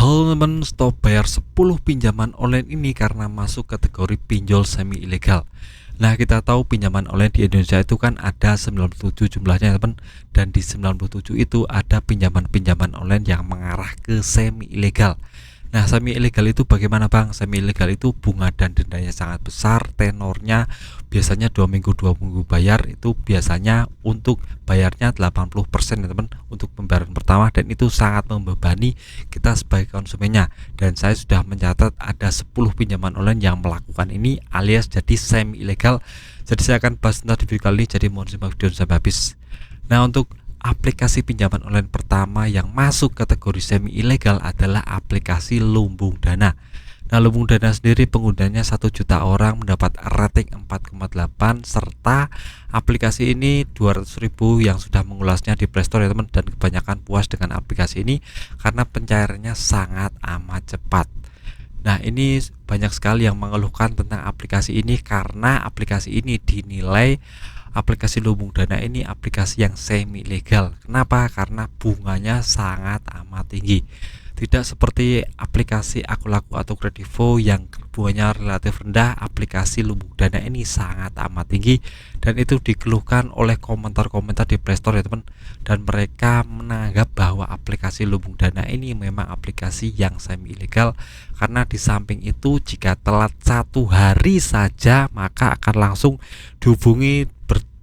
Halo teman, stop bayar 10 pinjaman online ini karena masuk kategori pinjol semi ilegal. Nah, kita tahu pinjaman online di Indonesia itu kan ada 97 jumlahnya teman, dan di 97 itu ada pinjaman-pinjaman online yang mengarah ke semi ilegal. Nah, semi ilegal itu bagaimana Bang? Semi ilegal itu bunga dan dendanya sangat besar, tenornya biasanya 2 minggu 2 minggu bayar, itu biasanya untuk bayarnya 80% ya teman, untuk pembayaran pertama, dan itu sangat membebani kita sebagai konsumennya. Dan saya sudah mencatat ada 10 pinjaman online yang melakukan ini alias jadi semi ilegal. Jadi saya akan bahas tentang di video kali ini, jadi mohon simak video sampai habis. Nah, untuk aplikasi pinjaman online pertama yang masuk kategori semi ilegal adalah aplikasi Lumbung Dana. Nah, Lumbung Dana sendiri penggunanya 1 juta orang, mendapat rating 4,8, serta aplikasi ini 200.000 yang sudah mengulasnya di Play Store ya teman, dan kebanyakan puas dengan aplikasi ini karena pencairannya sangat amat cepat. Nah, ini banyak sekali yang mengeluhkan tentang aplikasi ini karena aplikasi ini dinilai aplikasi Lumbung Dana ini aplikasi yang semi legal. Kenapa? Karena bunganya sangat amat tinggi. Tidak seperti aplikasi Akulaku atau Kredivo yang bunganya relatif rendah, aplikasi Lumbung Dana ini sangat amat tinggi, dan itu dikeluhkan oleh komentar-komentar di Play Store ya teman. Dan mereka menganggap bahwa aplikasi Lumbung Dana ini memang aplikasi yang semi ilegal karena di samping itu jika telat 1 hari saja maka akan langsung dihubungi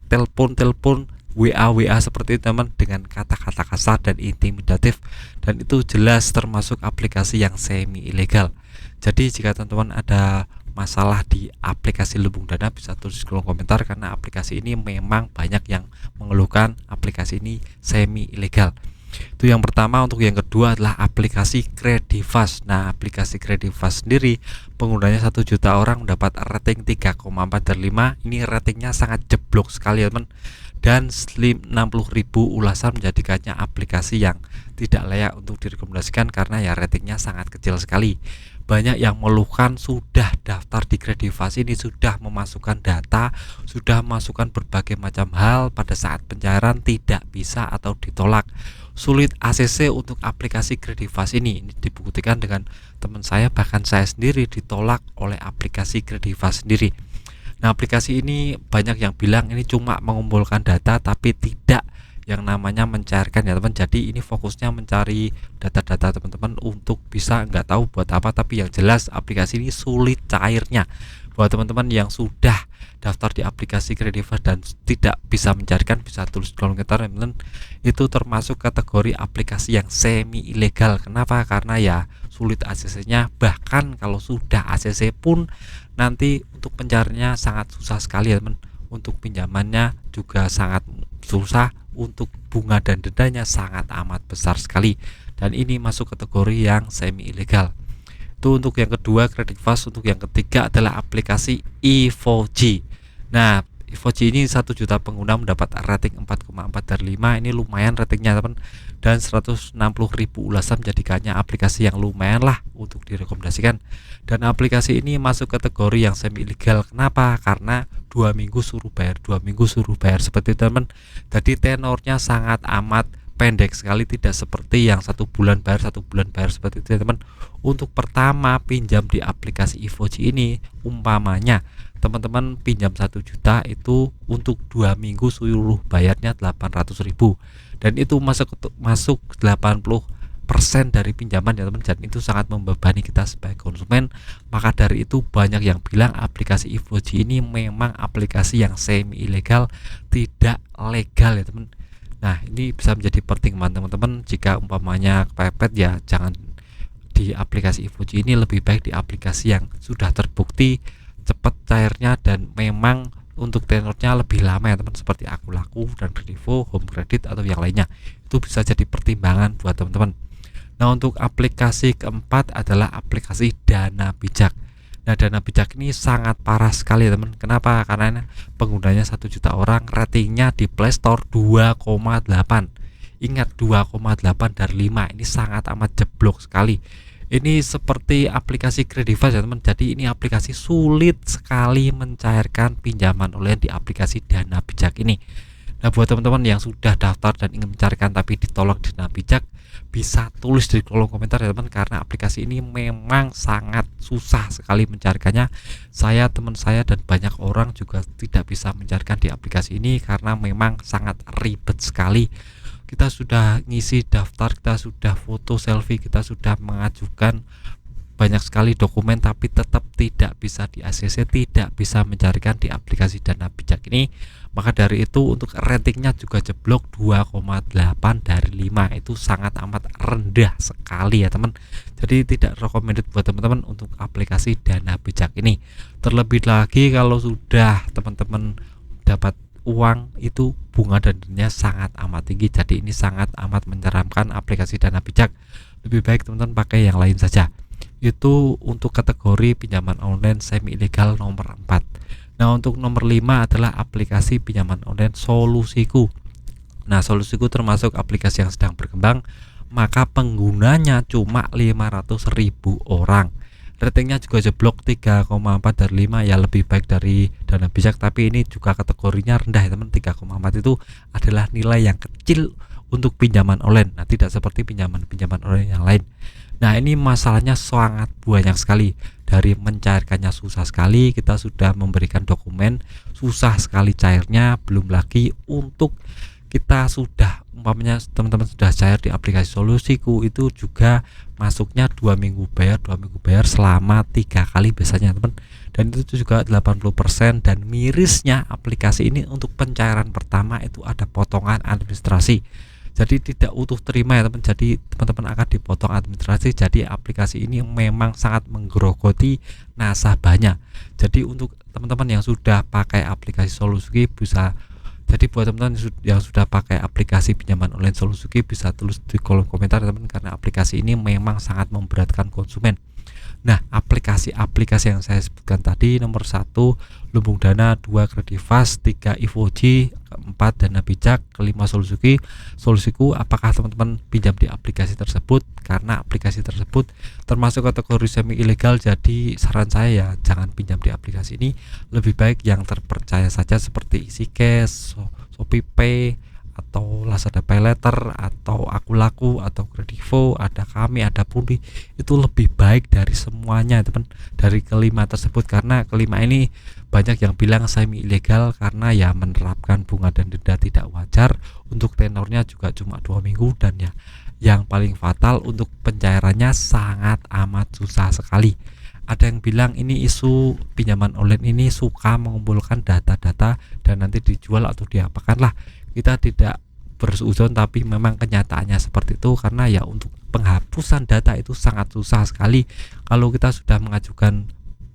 bertelepon-telepon, WA seperti itu teman, dengan kata-kata kasar dan intimidatif, dan itu jelas termasuk aplikasi yang semi ilegal. Jadi jika teman-teman ada masalah di aplikasi Lumbung Dana bisa tulis di kolom komentar, karena aplikasi ini memang banyak yang mengeluhkan aplikasi ini semi ilegal. Itu yang pertama. Untuk yang kedua adalah aplikasi Kredivas. Nah, aplikasi Kredivas sendiri penggunanya 1 juta orang, mendapat rating 3,4 dari 5. Ini ratingnya sangat jeblok sekali ya teman, dan 60.000 ulasan menjadikannya aplikasi yang tidak layak untuk direkomendasikan karena ya ratingnya sangat kecil sekali. Banyak yang mengeluhkan sudah daftar di Kredivas ini, sudah memasukkan data, sudah memasukkan berbagai macam hal, pada saat pencairan tidak bisa atau ditolak. Sulit ACC untuk aplikasi Kredivas ini dibuktikan dengan teman saya, bahkan saya sendiri ditolak oleh aplikasi Kredivas sendiri. Nah, aplikasi ini banyak yang bilang ini cuma mengumpulkan data tapi tidak yang namanya mencairkan ya teman. Jadi ini fokusnya mencari data-data teman-teman untuk bisa nggak tahu buat apa, tapi yang jelas aplikasi ini sulit cairnya. Buat teman-teman yang sudah daftar di aplikasi Kredivas dan tidak bisa mencairkan, bisa tulis di kolom komentar teman-teman. Itu termasuk kategori aplikasi yang semi ilegal. Kenapa? Karena ya sulit ACC-nya, bahkan kalau sudah ACC pun nanti untuk pencariannya sangat susah sekali ya teman. Untuk pinjamannya juga sangat susah, untuk bunga dan dendanya sangat amat besar sekali, dan ini masuk kategori yang semi ilegal. Itu untuk yang kedua Kredivas. Untuk yang ketiga adalah aplikasi Evoji. Nah, Evoji ini 1 juta pengguna, mendapat rating 4,4 dari 5. Ini lumayan ratingnya teman, dan 160.000 ulasan menjadikannya aplikasi yang lumayan lah untuk direkomendasikan. Dan aplikasi ini masuk kategori yang semi ilegal. Kenapa? Karena 2 minggu suruh bayar, 2 minggu suruh bayar seperti itu teman. Jadi tenornya sangat amat pendek sekali, tidak seperti yang 1 bulan bayar 1 bulan bayar seperti itu ya teman. Untuk pertama pinjam di aplikasi Evoji ini, umpamanya teman-teman pinjam 1 juta itu untuk 2 minggu suruh bayarnya 800.000, dan itu masuk 80% dari pinjaman ya teman, dan itu sangat membebani kita sebagai konsumen. Maka dari itu banyak yang bilang aplikasi Evoji ini memang aplikasi yang semi ilegal, tidak legal ya teman. Nah, ini bisa menjadi pertimbangan teman-teman. Jika umpamanya kepepet ya jangan di aplikasi Evoji ini, lebih baik di aplikasi yang sudah terbukti cepat cairnya dan memang untuk tenornya lebih lama ya teman, seperti Akulaku dan Kredivo, Home Credit atau yang lainnya. Itu bisa jadi pertimbangan buat teman-teman. Nah, untuk aplikasi keempat adalah aplikasi Dana Bijak. Nah, Dana Bijak ini sangat parah sekali ya teman. Kenapa? Karena penggunanya 1 juta orang, ratingnya di Play Store 2,8. Ingat, 2,8 dari 5. Ini sangat amat jeblok sekali. Ini seperti aplikasi Kredivas ya teman. Jadi ini aplikasi sulit sekali mencairkan pinjaman online di aplikasi Dana Bijak ini. Nah, buat teman-teman yang sudah daftar dan ingin mencairkan tapi ditolak Dana Bijak, bisa tulis di kolom komentar ya teman, karena aplikasi ini memang sangat susah sekali mencarikannya. Teman saya dan banyak orang juga tidak bisa mencarikan di aplikasi ini karena memang sangat ribet sekali. Kita sudah ngisi daftar, kita sudah foto selfie, kita sudah mengajukan banyak sekali dokumen, tapi tetap tidak bisa di ACC, tidak bisa mencarikan di aplikasi Dana Bijak ini. Maka dari itu untuk ratingnya juga jeblok 2,8 dari 5, itu sangat amat rendah sekali ya teman. Jadi tidak recommended buat teman-teman untuk aplikasi Dana Bijak ini. Terlebih lagi kalau sudah teman-teman dapat uang, itu bunga dan dendanya sangat amat tinggi. Jadi ini sangat amat menyeramkan aplikasi Dana Bijak. Lebih baik teman-teman pakai yang lain saja. Itu untuk kategori pinjaman online semi ilegal nomor 4. Nah, untuk nomor 5 adalah aplikasi pinjaman online Solusiku. Nah, Solusiku termasuk aplikasi yang sedang berkembang, maka penggunanya cuma 500.000 orang. Ratingnya juga jeblok 3,4 dari 5, ya lebih baik dari Dana Bijak, tapi ini juga kategorinya rendah ya teman. 3,4 itu adalah nilai yang kecil untuk pinjaman online. Nah, tidak seperti pinjaman online yang lain. Nah, ini masalahnya sangat banyak sekali. Dari mencairkannya susah sekali, kita sudah memberikan dokumen, susah sekali cairnya. Belum lagi untuk kita sudah, umpamanya teman-teman sudah cair di aplikasi Solusiku, itu juga masuknya 2 minggu bayar selama 3 kali biasanya teman. Dan itu juga 80%. Dan mirisnya aplikasi ini untuk pencairan pertama itu ada potongan administrasi. Jadi tidak utuh terima ya teman, jadi teman-teman akan dipotong administrasi. Jadi aplikasi ini memang sangat menggerogoti nasabahnya. Jadi untuk teman-teman yang sudah pakai aplikasi Solusiku bisa, jadi buat teman-teman yang sudah pakai aplikasi pinjaman online Solusiku bisa tulis di kolom komentar teman, karena aplikasi ini memang sangat memberatkan konsumen. Nah, aplikasi-aplikasi yang saya sebutkan tadi, nomor 1 Lumbung Dana, 2 Kreditas, 3 Ivoji, 4 Dana Bijak, 5 Solusiku. Apakah teman-teman pinjam di aplikasi tersebut? Karena aplikasi tersebut termasuk kategori semi ilegal, jadi saran saya ya jangan pinjam di aplikasi ini. Lebih baik yang terpercaya saja seperti EasyCash, ShopeePay, atau Lazada Paylater, atau Akulaku, atau Kredivo, ada Kami, ada Pundi. Itu lebih baik dari semuanya teman, dari kelima tersebut. Karena kelima ini banyak yang bilang semi ilegal karena ya menerapkan bunga dan denda tidak wajar. Untuk tenornya juga cuma 2 minggu, dan ya yang paling fatal untuk pencairannya sangat amat susah sekali. Ada yang bilang ini isu pinjaman online ini suka mengumpulkan data-data dan nanti dijual atau diapakan lah. Kita tidak bersuuzon, tapi memang kenyataannya seperti itu. Karena ya untuk penghapusan data itu sangat susah sekali kalau kita sudah mengajukan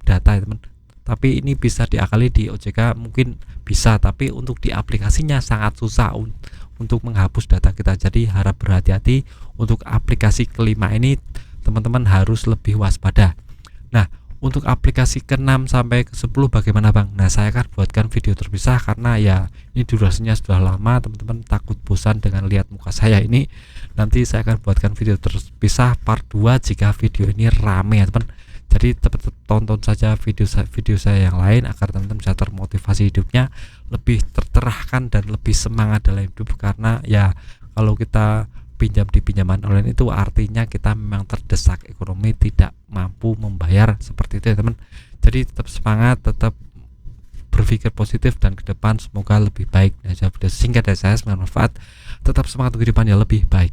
data ya teman. Tapi ini bisa diakali di OJK mungkin bisa, tapi untuk di aplikasinya sangat susah untuk menghapus data kita. Jadi harap berhati-hati untuk aplikasi kelima ini, teman-teman harus lebih waspada. Nah, untuk aplikasi ke-6 sampai ke-10 bagaimana Bang? Nah, saya akan buatkan video terpisah karena ya ini durasinya sudah lama, teman-teman takut bosan dengan lihat muka saya ini. Nanti saya akan buatkan video terpisah part 2 jika video ini rame ya teman. Jadi tonton saja video saya yang lain agar teman-teman bisa termotivasi hidupnya, lebih tercerahkan dan lebih semangat dalam hidup. Karena ya kalau kita pinjam di pinjaman online itu artinya kita memang terdesak ekonomi, tidak mampu membayar, seperti itu ya teman. Jadi tetap semangat, tetap berpikir positif, dan ke depan semoga lebih baik. Nah, video singkat dari saya, semoga bermanfaat. Tetap semangat untuk kehidupan yang lebih baik.